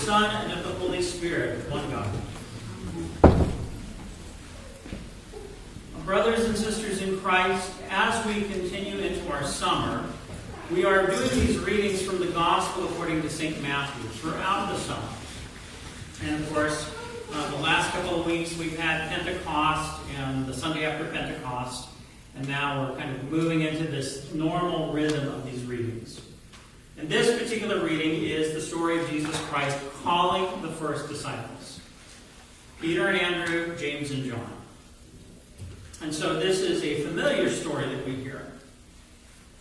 Son, and of the Holy Spirit, one God. Brothers and sisters in Christ, as we continue into our summer, we are doing these readings from the Gospel according to St. Matthew throughout the summer. And of course, the last couple of weeks we've had Pentecost and the Sunday after Pentecost, and now we're kind of moving into this normal rhythm of these readings. And this particular reading is the story of Jesus Christ calling the first disciples, Peter and Andrew, James and John. And so this is a familiar story that we hear.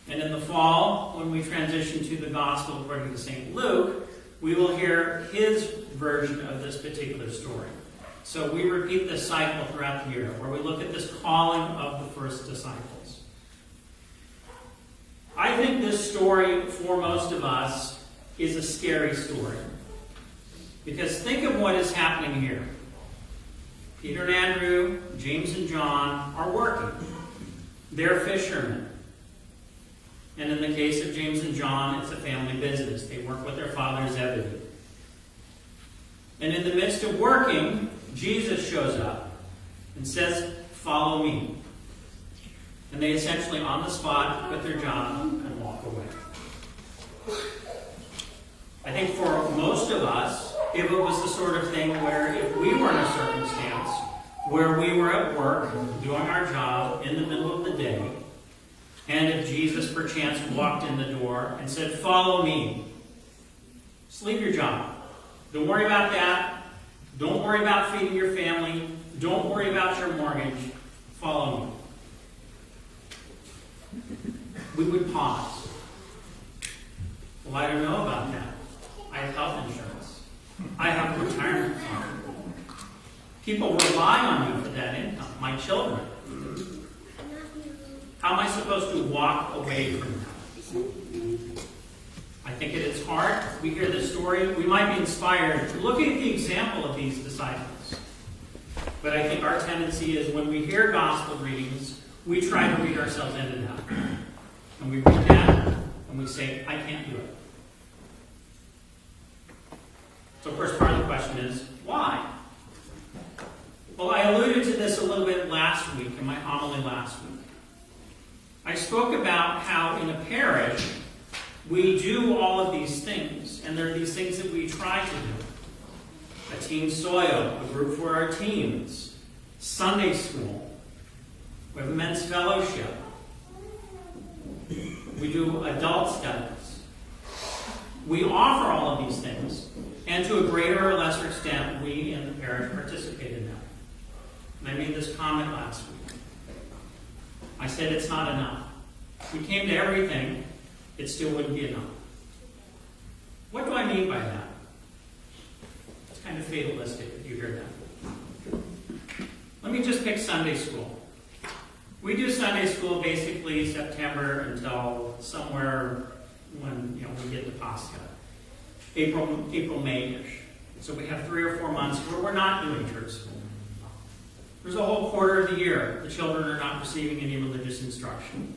And in the fall, when we transition to the Gospel according to St. Luke, we will hear his version of this particular story. So we repeat this cycle throughout the year, where we look at this calling of the first disciples. I think this story, for most of us, is a scary story. Because think of what is happening here. Peter and Andrew, James and John are working. They're fishermen. And in the case of James and John, it's a family business. They work with their father Zebedee. And in the midst of working, Jesus shows up and says, "Follow me." And they essentially, on the spot, quit their job and walk away. I think for most of us, if it was the sort of thing where if we were in a circumstance where we were at work doing our job in the middle of the day, and if Jesus perchance walked in the door and said, "Follow me," just leave your job. Don't worry about that. Don't worry about feeding your family. Don't worry about your mortgage. Follow me. We would pause. Well, I don't know about that. I have health insurance. I have a retirement fund. People rely on me for that income. My children. How am I supposed to walk away from that? I think at its heart, we hear this story, we might be inspired to look at the example of these disciples. But I think our tendency is when we hear gospel readings, we try to read ourselves into that. And we read that, and we say, "I can't do it." So of course, part of the question is, why? Well, I alluded to this a little bit last week, in my homily last week. I spoke about how in a parish, we do all of these things, and there are these things that we try to do. A teen soil, a group for our teens, Sunday school, we have a men's fellowship, we do adult studies. We offer all of these things, and to a greater or lesser extent, we in the parish participate in them. And I made this comment last week. I said it's not enough. If we came to everything, it still wouldn't be enough. What do I mean by that? It's kind of fatalistic if you hear that. Let me just pick Sunday school. We do Sunday school basically September until somewhere when we get to Pascha. April, May-ish. So we have 3 or 4 months where we're not doing church school. There's a whole quarter of the year the children are not receiving any religious instruction.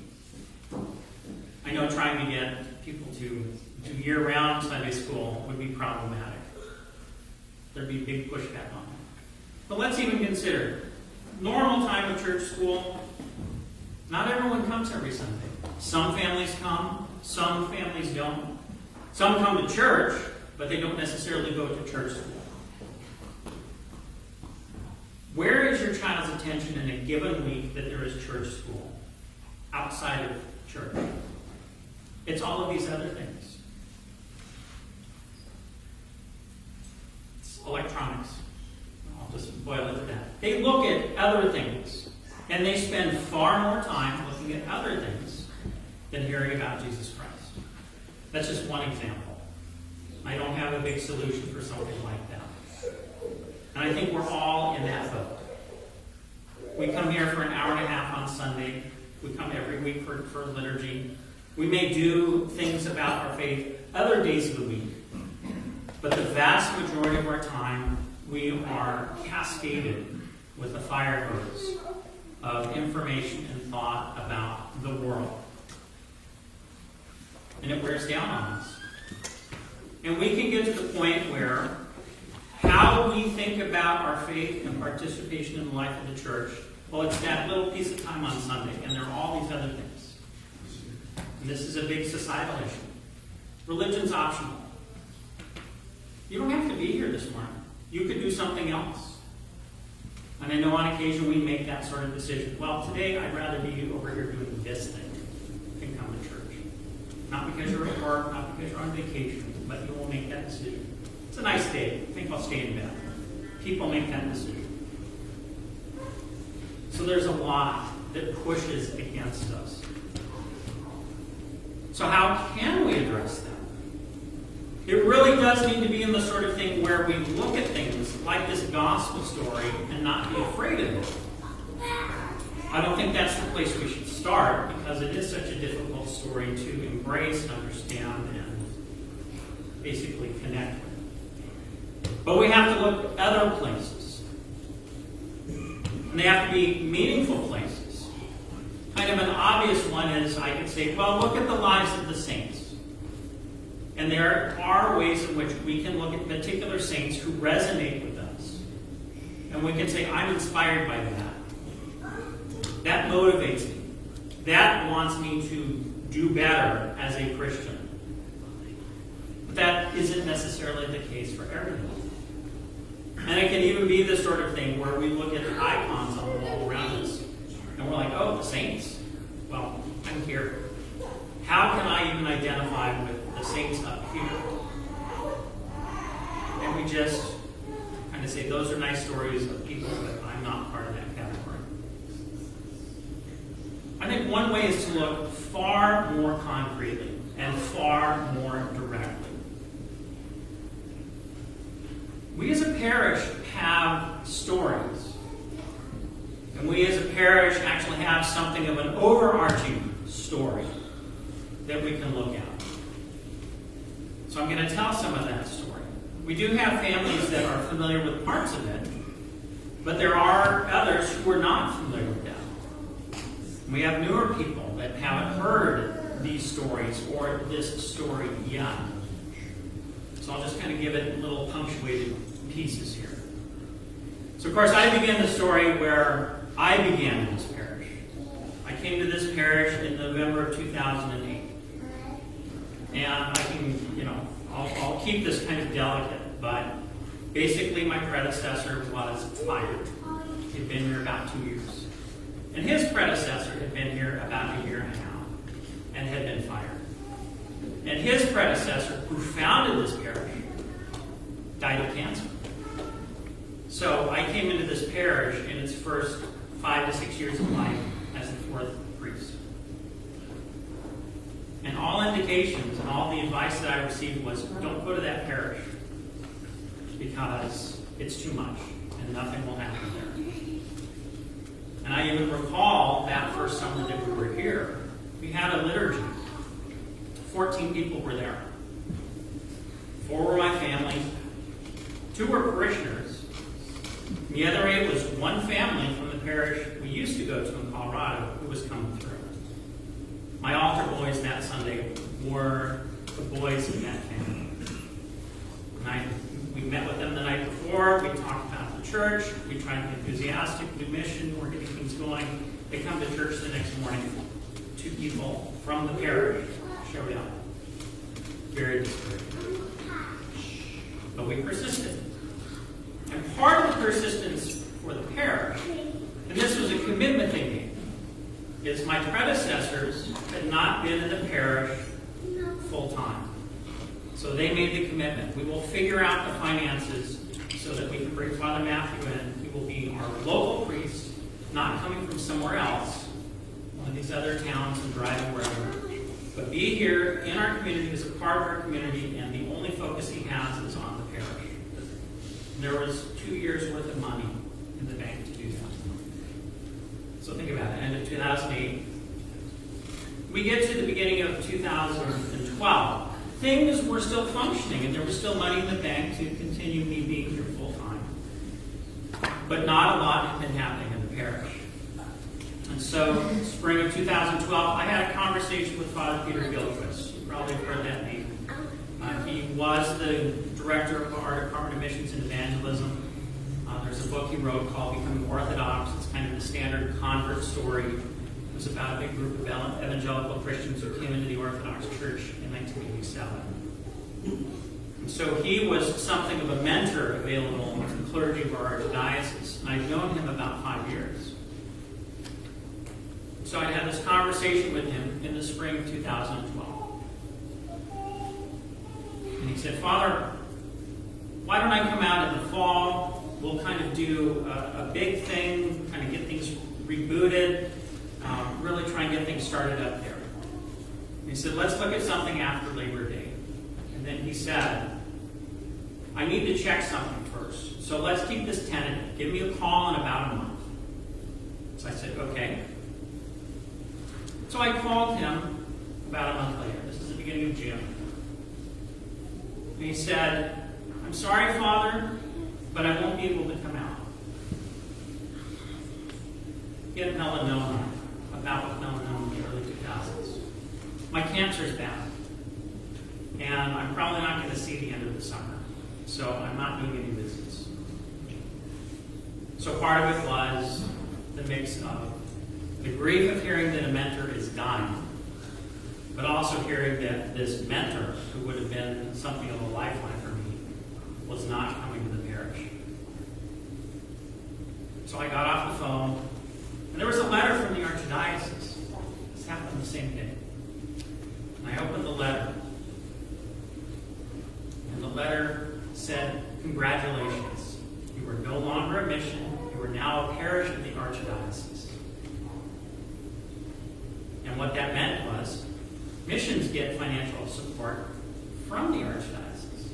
I know trying to get people to do year-round Sunday school would be problematic. There'd be a big pushback on that. But let's even consider normal time of church school. Not everyone comes every Sunday. Some families come, some families don't. Some come to church, but they don't necessarily go to church school. Where is your child's attention in a given week that there is church school outside of church? It's all of these other things. It's electronics. I'll just boil it to that. They look at other things, and they spend far more time looking at other things than hearing about Jesus Christ. That's just one example. I don't have a big solution for something like that. And I think we're all in that boat. We come here for an hour and a half on Sunday. We come every week for liturgy. We may do things about our faith other days of the week. But the vast majority of our time, we are cascaded with a fire hose of information and thought about the world. And it wears down on us. And we can get to the point where how we think about our faith and participation in the life of the church, well, it's that little piece of time on Sunday, and there are all these other things. And this is a big societal issue. Religion's optional. You don't have to be here this morning. You could do something else. And I know on occasion we make that sort of decision. Well, today I'd rather be over here doing this thing than come to church. Not because you're at work, not because you're on vacation, but you will make that decision. It's a nice day. I think I'll stay in bed. People make that decision. So there's a lot that pushes against us. So how can we address that? It really does need to be in the sort of thing where we look at things like this gospel story and not be afraid of it. I don't think that's the place we should start, because it is such a difficult story to embrace and understand and basically connect with. But we have to look at other places. And they have to be meaningful places. Kind of an obvious one is, I could say, well, look at the lives of the saints. And there are ways in which we can look at particular saints who resonate with us. And we can say, I'm inspired by that. That motivates me. That wants me to do better as a Christian. But that isn't necessarily the case for everyone. And it can even be the sort of thing where we look at the icons on the wall around us. And we're like, oh, the saints. Well, I'm here. How can I even identify with the saints up here? And we just kind of say, those are nice stories of people, but I'm not part of that category. I think one way is to look far more concretely and far more directly. We as a parish have stories. And we as a parish actually have something of an overarching story that we can look at. So I'm going to tell some of that story. We do have families that are familiar with parts of it, but there are others who are not familiar with that. We have newer people that haven't heard these stories or this story yet. So I'll just kind of give it little punctuated pieces here. So of course I begin the story where I began in this parish. I came to this parish in November of 2008. And I can, I'll keep this kind of delicate, but basically my predecessor was fired. He'd been here about 2 years. And his predecessor had been here about a year and a half and had been fired. And his predecessor, who founded this parish, died of cancer. So I came into this parish in its first 5 to 6 years of life as the fourth priest. And all indications and all the advice that I received was, don't go to that parish because it's too much and nothing will happen there. And I even recall that first summer that we were here, we had a liturgy. 14 people were there. 4 were my family, 2 were parishioners, and the other 8 was one family from the parish we used to go to in Colorado who was coming through. My altar boys that Sunday were the boys in that family. We met with them the night before. We talked about the church. We tried to be enthusiastic, do mission. We're getting things going. They come to church the next morning. 2 people from the parish showed up. Very discouraged. But we persisted. And part of the persistence for the parish, and this was a commitment they made, is my predecessors had not been in the parish full time. So they made the commitment. We will figure out the finances so that we can bring Father Matthew in. He will be our local priest, not coming from somewhere else, one of these other towns and driving wherever. But be here in our community as a part of our community, and the only focus he has is on the parish. And there was 2 years worth of money in the bank to do that. So think about it. End of 2008. We get to the beginning of 2012. Things were still functioning, and there was still money in the bank to continue me being here full time. But not a lot had been happening in the parish. And so, spring of 2012, I had a conversation with Father Peter Gilchrist. You probably have heard that name. He was the director of our Department of Missions and Evangelism. There's a book he wrote called Becoming Orthodox. It's kind of the standard convert story. It was about a big group of evangelical Christians who came into the Orthodox Church in 1987. And so he was something of a mentor available to the clergy of our archdiocese. And I've known him about 5 years. So I had this conversation with him in the spring of 2012. And he said, "Father, why don't I come out in the fall? We'll kind of do a big thing, kind of get things rebooted, really try and get things started up there." And he said, "Let's look at something after Labor Day." And then he said, "I need to check something first. So let's keep this tentative. Give me a call in about a month." So I said, "Okay." So I called him about a month later. This is the beginning of June. And he said, "I'm sorry, Father, but I won't be able to come out." He had melanoma, a bout with melanoma in the early 2000s. "My cancer's bad, and I'm probably not going to see the end of the summer, so I'm not doing any visits." So part of it was the mix of the grief of hearing that a mentor is dying, but also hearing that this mentor, who would have been something of a lifeline for me, was not coming to the parish. So I got off the phone, and there was a letter from the archdiocese. This happened the same day. And I opened the letter, and the letter said, "Congratulations. You are no longer a mission. You are now a parish of the archdiocese." And what that meant was, missions get financial support from the archdiocese.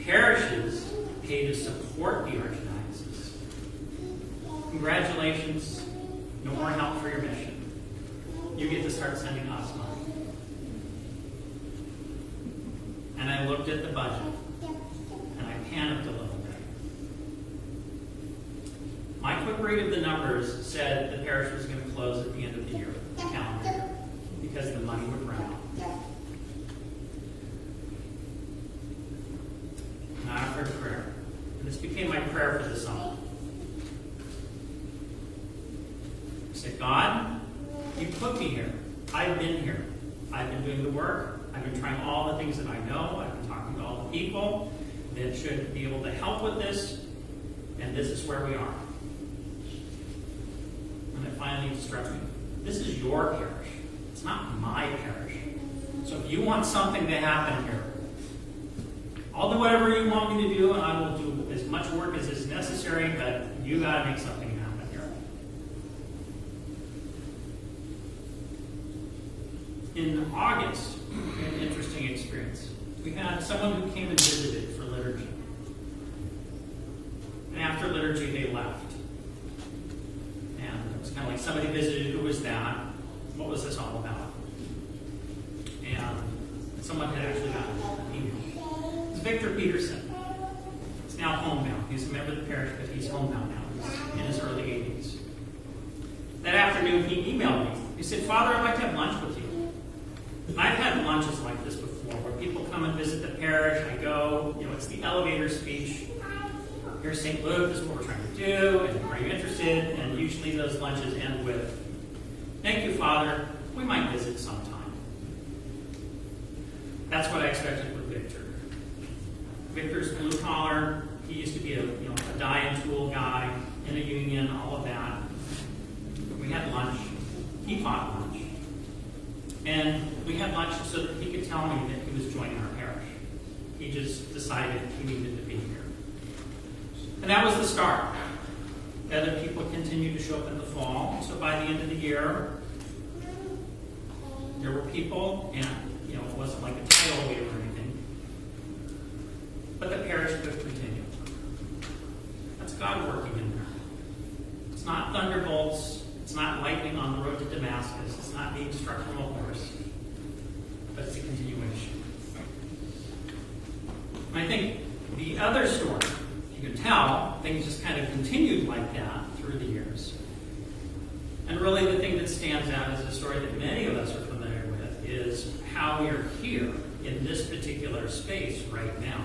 Parishes pay to support the archdiocese. Congratulations, no more help for your mission. You get to start sending us money. And I looked at the budget, and I panicked a little bit. My quick read of the numbers said the parish was going to close at the end of the year, the calendar year, because the money would run out. And I offered prayer. And this became my prayer for the summer. I said, "God, you put me here. I've been here. I've been doing the work. I've been trying all the things that I know. I've been talking to all the people that should be able to help with this. And this is where we are." And it finally struck me. This is your parish. It's not my parish. So if you want something to happen here, I'll do whatever you want me to do, and I will do as much work as is necessary, but you got to make something happen here. In August, we had an interesting experience. We had someone who came and visited for liturgy. And after liturgy, they left. And it was kind of like somebody visited, who was that? What was this all about? And someone had actually gotten an email. It's Victor Peterson. He's now homebound. He's a member of the parish, but he's homebound now. He's in his early 80s. That afternoon, he emailed me. He said, "Father, I'd like to have lunch with you." I've had lunches like this before, where people come and visit the parish. I go, it's the elevator speech. Here's St. Luke, this is what we're trying to do, and are you interested? And usually those lunches end with, "Thank you, Father, we might visit sometime." That's what I expected with Victor. Victor's blue collar. He used to be a die and tool guy in a union, all of that. We had lunch. He fought lunch. And we had lunch so that he could tell me that he was joining our parish. He just decided he needed to be here. And that was the start. Other people continued to show up in the fall. So by the end of the year, there were people, and it wasn't like a tidal wave or anything. But the parish could continue. That's God working in there. It's not thunderbolts. It's not lightning on the road to Damascus. It's not being struck from a horse. But it's a continuation. And I think the other story, you can tell, things just kind of continued like that through the years. And really the thing that stands out is a story that many of us are familiar with, is how we are here in this particular space right now.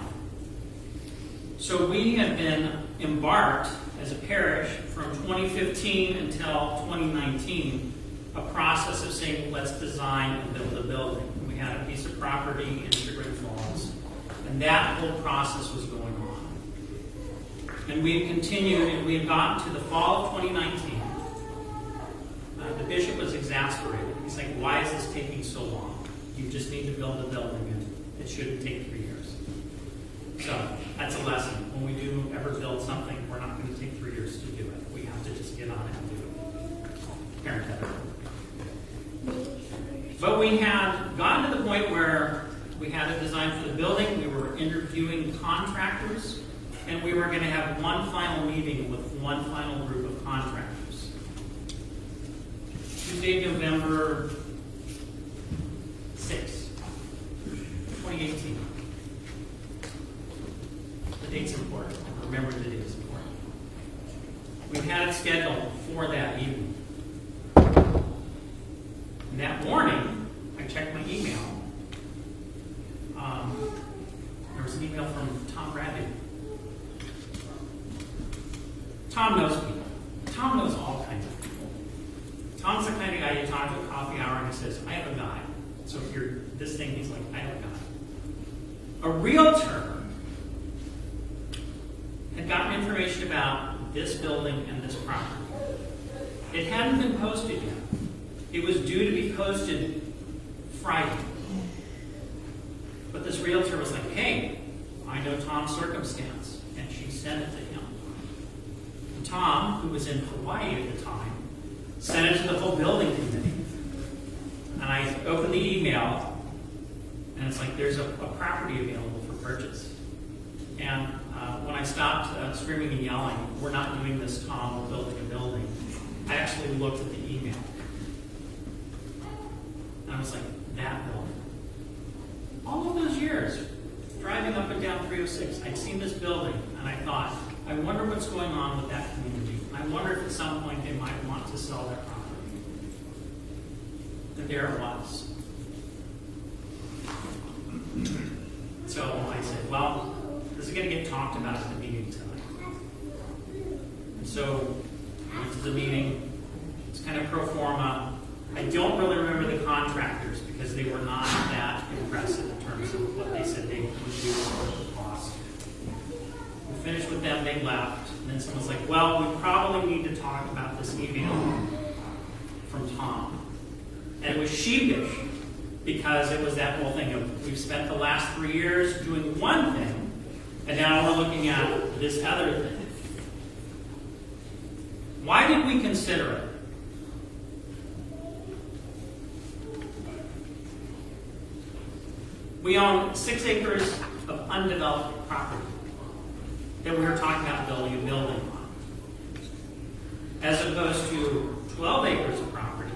So we have been embarked as a parish from 2015 until 2019, a process of saying, let's design and build a building. And we had a piece of property in Sugar Falls, and that whole process was going on. And we had continued, and we had gotten to the fall of 2019. The bishop was exasperated. He's like, why is this taking so long? You just need to build a building, and it shouldn't take 3 years. So that's a lesson. When we do ever build something, we're not going to take 3 years to do it. We have to just get on it and do it. Parenthetically. But we had gotten to the point where we had a design for the building. We were interviewing contractors, and we were going to have one final meeting with one final group of contractors. Tuesday, November 6, 2018. The date's important. Remember the date is important. We had it scheduled for that evening. And that morning, I checked my email. There was an email from Tom Bradley. Tom knows people. Tom knows all kinds of people. Tom's the kind of guy you talk to a coffee hour and he says, I have a guy. So if you're this thing, he's like, I have a guy. A realtor had gotten information about this building and this property. It hadn't been posted yet. It was due to be posted Friday. But this realtor was like, hey, I know Tom's circumstance. And she sent it to him. And Tom, who was in Hawaii at the time, sent it to the whole building committee. And I opened the email, and it's like, there's a property available for purchase. And when I stopped screaming and yelling, we're not doing this, Tom, we're building a building, I actually looked at the email. And I was like, that building. All of those years, driving up and down 306, I'd seen this building, and I thought, I wonder what's going on with that community. I wonder if at some point they might want to sell their property. And there it was. So I said, well, this is going to get talked about at the meeting tonight. And so I went to the meeting. It's kind of pro forma. I don't really remember the contractors because they were not that impressive in terms of what they said they would do for the cost. We finished with them, they left, and then someone's like, well, we probably need to talk about this email from Tom. And it was sheepish because it was that whole thing of we've spent the last 3 years doing one thing, and now we're looking at this other thing. Why did we consider it? We own 6 acres of undeveloped property that we were talking about building a building on, as opposed to 12 acres of property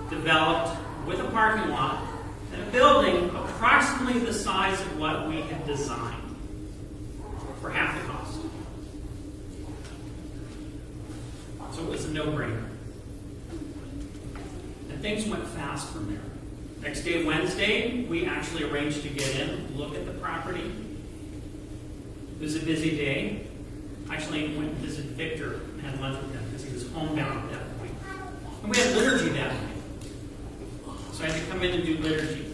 developed with a parking lot and a building approximately the size of what we had designed for half the cost. So it was a no-brainer. And things went fast from there. Next day, Wednesday, we actually arranged to get in, look at the property. It was a busy day. Actually, went and visited Victor and had lunch with him because he was homebound at that point. And we had liturgy that night. So I had to come in and do liturgy.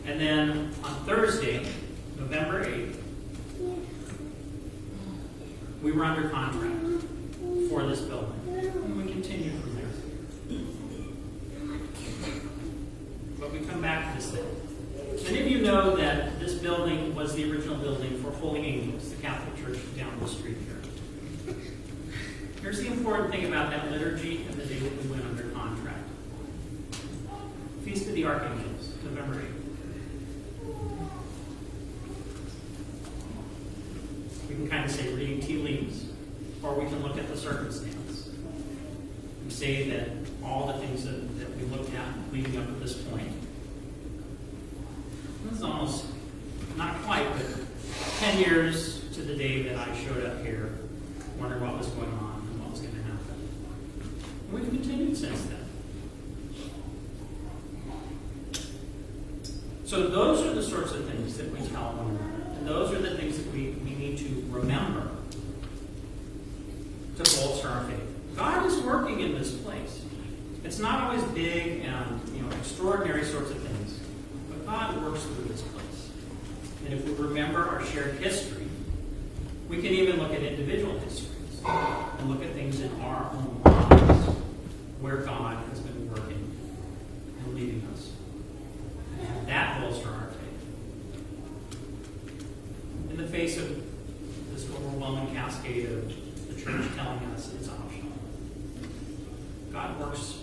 And then on Thursday, November 8th, we were under contract for this building. And we continued from there. But we come back to this thing. Many of you know that this building was the original building for Holy Angels, the Catholic Church down the street here. Here's the important thing about that liturgy and the day that we went under contract. Feast of the Archangels, November 8th. We can kind of say reading tea leaves, or we can look at the circumstance and say that all the things that we looked at leading up to this point. This is almost, not quite, but 10 years to the day that I showed up here, wondering what was going on and what was going to happen. And we've continued since then. So those are the sorts of things that we tell one another. And those are the things that we need to remember to bolster our faith. God is working in this place. It's not always big and extraordinary sorts of things, but God works through this place. And if we remember our shared history, we can even look at individual histories and look at things in our own lives where God has been working and leading us. And that bolster our faith. In the face of this overwhelming cascade of the church telling us it's optional, God works